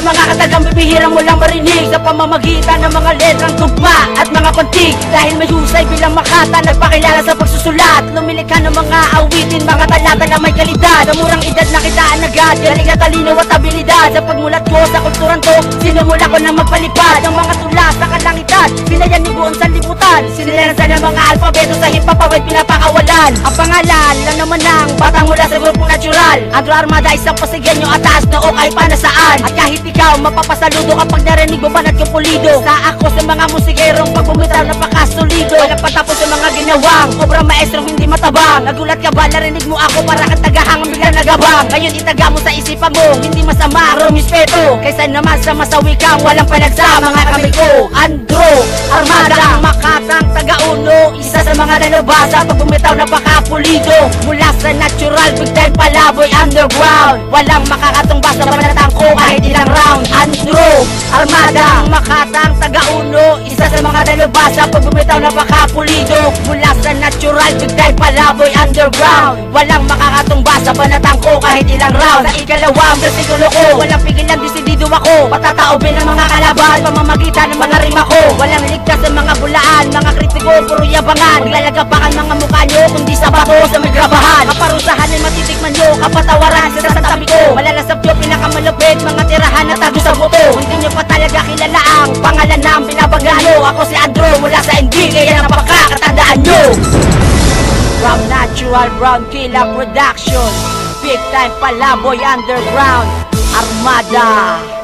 mga katagang bibihirang mo lang marinig sa pamamagitan ng mga letrang tugma at mga kontig. Dahil may husay bilang Makata, nagpakilala sa pagsusulat. Lumilikha ng mga awitin, mga talata na may kalidad. Sa murang edad nakitaan agad, galing at talino at abilidad. Sa pagmulat ko sa kulturang to, sinumula ko na magpalipad ng mga tula sa kalangitan. Sinayan ni buong sanlibutan, sinilansan ng mga alfabeto sa hip-hop awit pinapakawalan. Ang pangalan lang naman ng batang mula sa grupong natural. Andro Armada, isang pasigenyo at taas na o kahit pa na saan. At kahit ikaw mapapasaludo kapag narinig mo banat yung pulido. Sa ako sa mga musikerong pag bumitaw napakasulido. Walang patapos sa mga ginawang obrang maestrong hindi matabang. Nagulat ka ba narinig mo ako para kang tagahangang biglang nagabang. Ngayon itaga mo sa isipan mo, hindi masama ang rumispeto kaysa naman sa masawi kang walang panagsa. Mga kami ko, Andro Armada, ang Makatang taga-uno, isa sa mga nanabasa pag bumitaw napakapulido. Mula sa natural, big time palaboy underground. Walang makakatumbas na banatang ko kahit ilang round. Andro Armada, ang Makatang taga-uno, isa sa mga nanabasa pag bumitaw napakapulido. Mula sa natural, big time palaboy underground. Walang makakatumbas sa banatang ko kahit ilang round. Sa ikalawang versikulo ko, walang pigilan, disidido ako. Patataobin ang mga kalaban, pamamagitan ng mga rima ko. Walang ligtas sa mga bulaan, mga kritiko, puro yabangan. Maglalagapakan mga mukha nyo, kundi sa bato sa may grabahan. Kaparusahan ay matitikman nyo, kapatawaran sa tabi ko. Malalasap nyo, pinakamalupit, mga tirahan na tago sa buto. Hindi nyo pa talaga kilala ang pangalan na ang binabagaan nyo. Ako si Andro, mula sa NB, kaya napakakatandaan nyo. From Natural Brown Killa Production, big time palaboy underground, Armada.